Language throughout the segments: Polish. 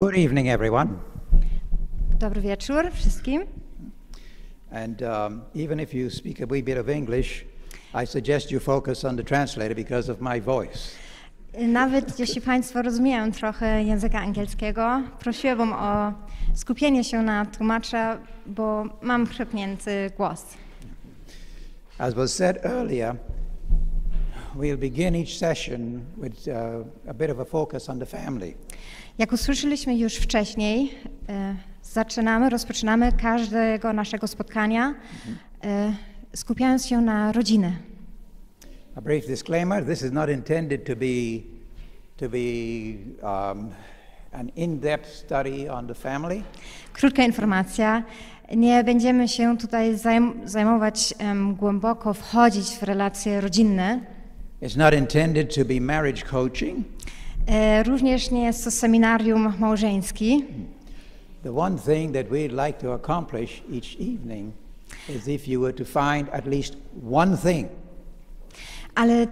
Good evening, everyone. Dobry wieczór wszystkim. And even if you speak a wee bit of English, I suggest you focus on the translator because of my voice. Nawet jeśli Państwo rozumieją trochę języka angielskiego, prosiłabym o skupienie się na tłumacza, bo mam chrypnięty głos. As was said earlier, we'll begin each session with a bit of a focus on the family. Jak usłyszeliśmy już wcześniej, rozpoczynamy każdego naszego spotkania, skupiając się na rodzinie. A brief disclaimer: this is not intended to be an in-depth study on the family. Krótka informacja. Nie będziemy się tutaj zajmować głęboko wchodzić w relacje rodzinne. It's not intended to be marriage coaching. Również nie jest to seminarium małżeński. The one thing that we'd like to accomplish each evening is if you were to find at least one thing. Ale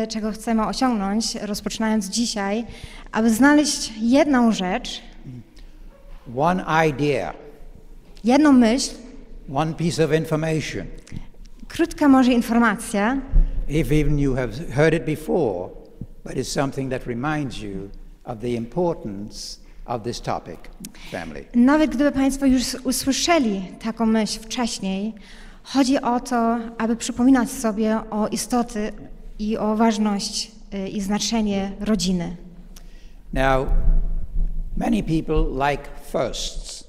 czego chcemy osiągnąć, rozpoczynając dzisiaj, aby znaleźć jedną rzecz, one idea, jedną myśl, one piece of information. Krótka może informacja. If even you have heard it before, but it's something that reminds you of the importance of this topic, family. Nawet gdyby Państwo już usłyszeli taką myśl wcześniej, chodzi o to, aby przypominać sobie o istoty i o ważność i znaczenie rodziny. Now, many people like firsts.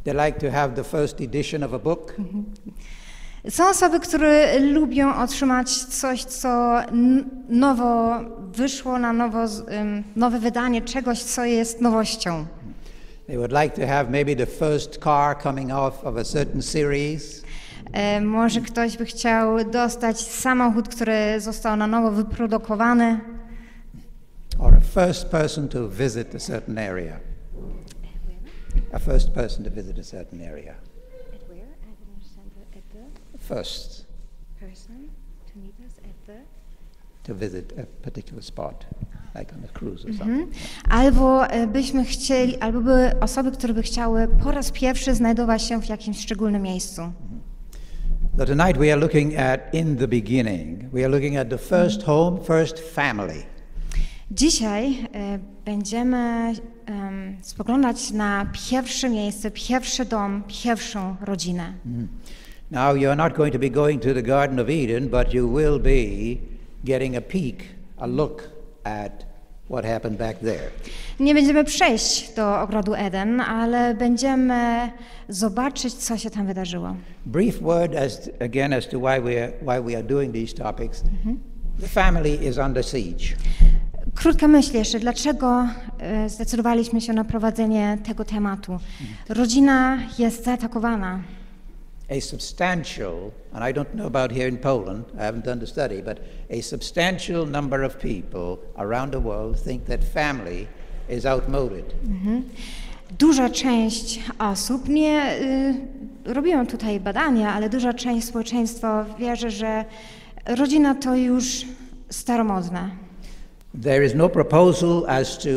They like to have the first edition of a book. Są osoby, które lubią otrzymać coś, co nowo wyszło na nowe wydanie czegoś, co jest nowością. They would like to have maybe the first car coming off of a certain series. Może ktoś by chciał dostać samochód, który został na nowo wyprodukowany. Or a first person to visit a certain area. A first person to visit a certain area. First person to meet us at the... to visit a particular spot, like on a cruise or something. Albo byśmy chcieli, albo były osoby, które by chciały po raz pierwszy znajdować się w jakimś szczególnym miejscu. So tonight we are looking at in the beginning. We are looking at the first home, first family. Dzisiaj będziemy spoglądać na pierwsze miejsce, pierwszy dom, pierwszą rodzinę. Now, you're not going to be going to the Garden of Eden, but you will be getting a peek, a look at what happened back there. Nie będziemy przejść do ogrodu Eden, ale będziemy zobaczyć, co się tam wydarzyło. Brief word as to why we are doing these topics. The family is under siege. Krótka myśl jeszcze, dlaczego zdecydowaliśmy się na prowadzenie tego tematu. Rodzina jest zaatakowana. A substantial, and I don't know about here in Poland, I haven't done the study, but a substantial number of people around the world think that family is outmoded. Duża część osób, nie robiłem tutaj badania, ale duża część społeczeństwa wierzy, że rodzina to już staromodna. There is no proposal as to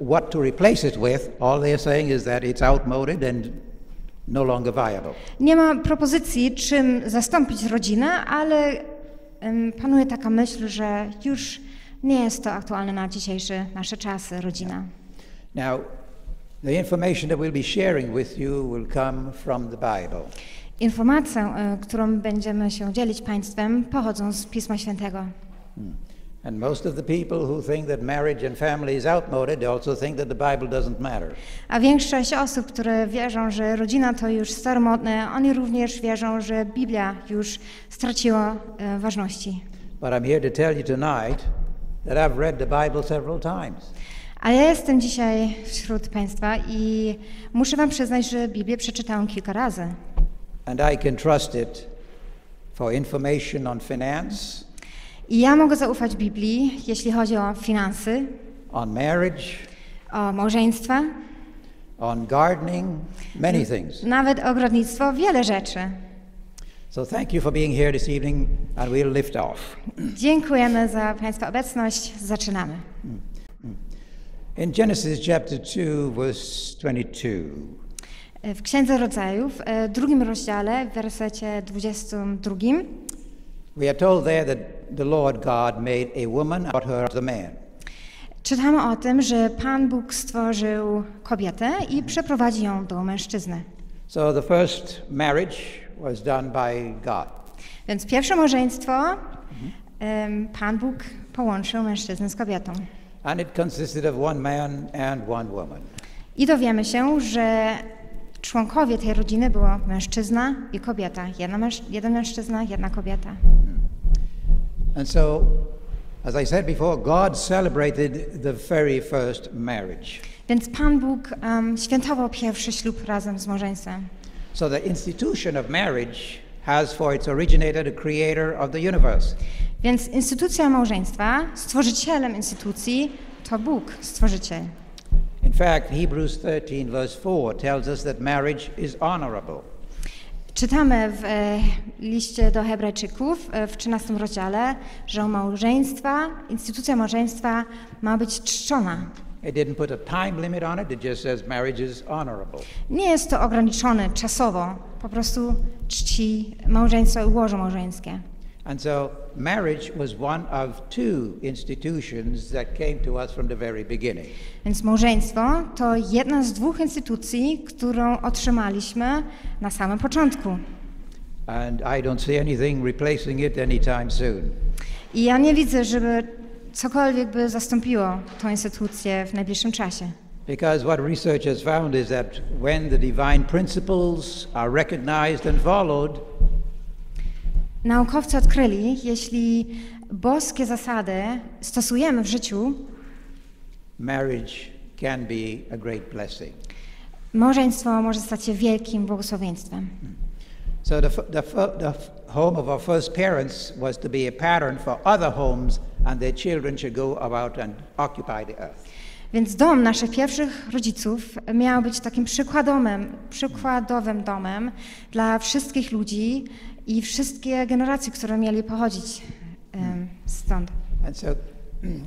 what to replace it with. All they're saying is that it's outmoded and no longer viable. Nie ma propozycji, czym zastąpić rodzinę, ale panuje taka myśl, że już nie jest to aktualne na dzisiejsze nasze czasy, rodzina. Now, the information that we'll be sharing with you will come from the Bible. Informacje, którą będziemy się dzielić Państwem, pochodzą z Pisma Świętego. And most of the people who think that marriage and family is outmoded, they also think that the Bible doesn't matter. A większość osób, które wierzą, że rodzina to już staromodne, oni również wierzą, że Biblia już straciła ważności. But I'm here to tell you tonight that I've read the Bible several times. A ja jestem dzisiaj wśród Państwa i muszę Wam przyznać, że Biblię przeczytałem kilka razy. And I can trust it for information on finance. I ja mogę zaufać Biblii, jeśli chodzi o finanse, on marriage, o małżeństwa, on gardening, many things. Nawet ogrodnictwo, wiele rzeczy. So thank you for being here this evening and we'll lift off. Dziękujemy za Państwa obecność. Zaczynamy. In Genesis chapter 2, verse 22, W Księdze Rodzajów, w 2 rozdziale, w wersecie 22, we are told there that the Lord God made a woman out her of the man. czytamy o tym, że Pan Bóg stworzył kobietę i przeprowadzi ją do mężczyzny. So the first marriage was done by God. Więc pierwsze małżeństwo Pan Bóg połączył mężczyznę z kobietą. And it consisted of one man and one woman. I dowiemy się, że członkowie tej rodziny było mężczyzna i kobieta. Jeden mężczyzna, jedna kobieta. And so, as I said before, God celebrated the very first marriage. Więc Pan Bóg świętował pierwszy ślub razem z małżeństwem. So the institution of marriage has for its originator the creator of the universe. Więc instytucja małżeństwa, stworzycielem instytucji to Bóg, stworzyciel. In fact, Hebrews 13 verse 4 tells us that marriage is honorable. Czytamy w liście do Hebrajczyków w 13 rozdziale, że instytucja małżeństwa ma być czczona. It didn't put a time limit on it, it just says marriage is honorable. Nie jest to ograniczone czasowo, po prostu czci małżeństwo i łoże małżeńskie. And so marriage was one of two institutions that came to us from the very beginning. Więc małżeństwo to jedna z 2 instytucji, którą otrzymaliśmy na samym początku. And I don't see anything replacing it anytime soon. I ja nie widzę, żeby cokolwiek by zastąpiło tą instytucję w najbliższym czasie. Because what research has found is that when the divine principles are recognized and followed, Naukowcy odkryli, jeśli boskie zasady stosujemy w życiu, marriage can be a great blessing. małżeństwo może stać się wielkim błogosławieństwem. So the home of our first parents was to be a pattern for other homes, and their children should go about and occupy the earth. Więc dom naszych pierwszych rodziców miał być takim przykładowym domem dla wszystkich ludzi i wszystkie generacje, które mieli pochodzić stąd.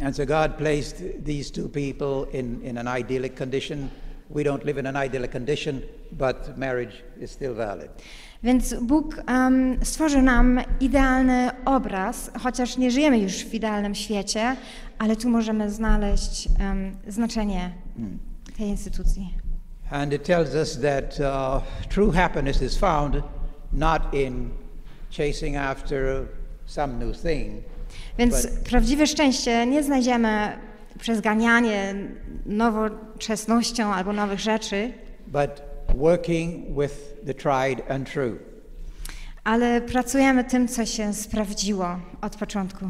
And so God placed these two people in an idyllic condition. We don't live in an idyllic condition, but marriage is still valid. Więc Bóg stworzył nam idealny obraz, chociaż nie żyjemy już w idealnym świecie, ale tu możemy znaleźć znaczenie tej instytucji. And it tells us that true happiness is found not in chasing after some new thing. Więc prawdziwe szczęście nie znajdziemy przez ganianie nowoczesnością albo nowych rzeczy, but working with the tried and true. ale pracujemy tym, co się sprawdziło od początku.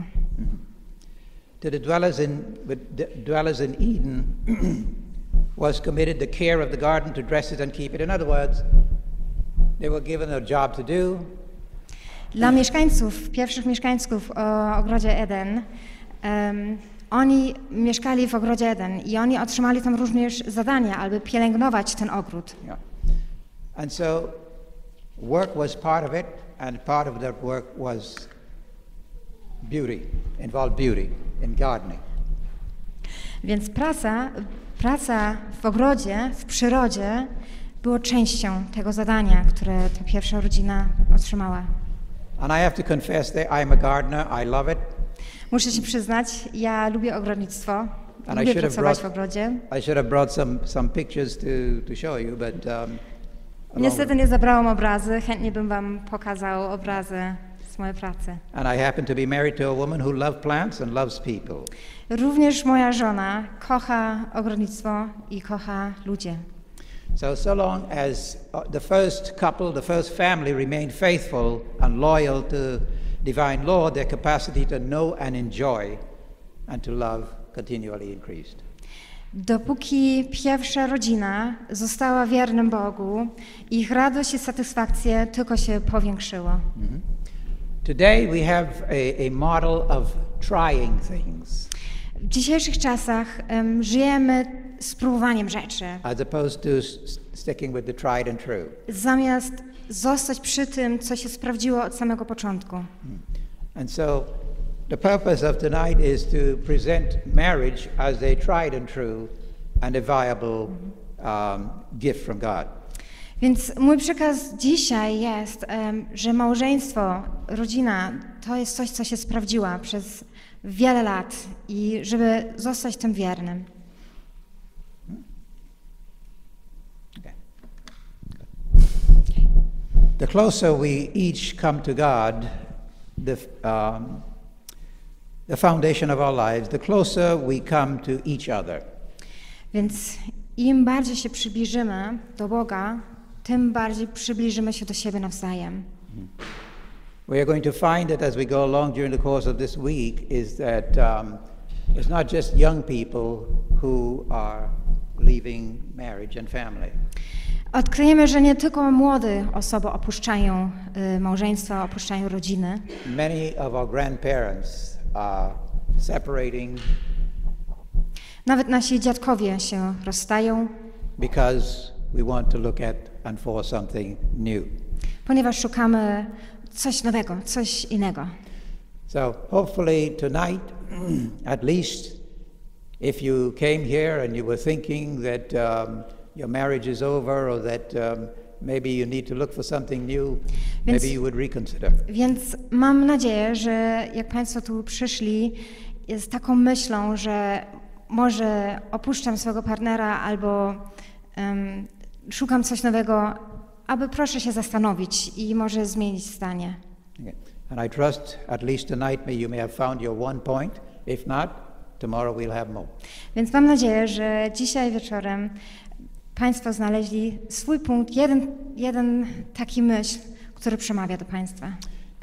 To the dwellers in Eden was committed the care of the garden to dress it and keep it. In other words, they were given a job to do. Dla pierwszych mieszkańców ogrodzie Eden, oni mieszkali w ogrodzie Eden i oni otrzymali tam również zadania, aby pielęgnować ten ogród. Yeah. And so work was part of it, and part of that work was involved beauty in gardening. Więc praca w ogrodzie, w przyrodzie było częścią tego zadania, które ta pierwsza rodzina otrzymała. And I have to confess that I'm a gardener, I love it. Muszę się przyznać, ja lubię ogrodnictwo, And lubię pracować w ogrodzie. I should have brought some pictures to show you, but Niestety nie zabrałam obrazy, chętnie bym wam pokazał obrazy z mojej pracy. And I happen to be married to a woman who loves plants and loves people. Również moja żona kocha ogrodnictwo i kocha ludzi. So long as the first couple, the first family remained faithful and loyal to divine law, their capacity to know and enjoy and to love continually increased. Dopóki pierwsza rodzina została wiernym Bogu, ich radość i satysfakcja tylko się powiększyło. Today we have a model of trying things. W dzisiejszych czasach żyjemy spróbowaniem rzeczy. As opposed to sticking with the tried and true. Zamiast zostać przy tym, co się sprawdziło od samego początku. And so the purpose of tonight is to present marriage as a tried and true and a viable gift from God. Więc mój przekaz dzisiaj jest, że małżeństwo, rodzina to jest coś, co się sprawdziła przez wiele lat i żeby zostać tym wiernym. Okay. The closer we each come to God, the foundation of our lives, the closer we come to each other. Więc im bardziej się przybliżymy do Boga, tym bardziej przybliżymy się do siebie nawzajem. We are going to find that as we go along during the course of this week is that it's not just young people who are leaving marriage and family. Odkryjemy, że nie tylko młode osoby opuszczają małżeństwa, opuszczają rodziny. Many of our grandparents are separating Nawet nasi dziadkowie się rozstają, because we want to look at and for something new. ponieważ szukamy coś nowego, coś innego. So hopefully tonight, at least if you came here and you were thinking that your marriage is over or that maybe you need to look for something new, maybe you would reconsider. Więc mam nadzieję, że jak Państwo tu przyszli z taką myślą, że może opuszczam swojego partnera albo szukam coś nowego, aby proszę się zastanowić i może zmienić zdanie. Okay. And I trust at least tonight you may have found your one point. If not, tomorrow we'll have more. Więc mam nadzieję, że dzisiaj wieczorem Państwo znaleźli swój punkt, jeden taki myśl, który przemawia do Państwa.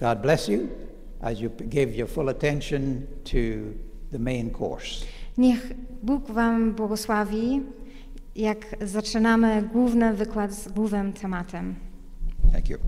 God bless you as you give your full attention to the main course. Niech Bóg Wam błogosławi, jak zaczynamy główny wykład z głównym tematem. Thank you.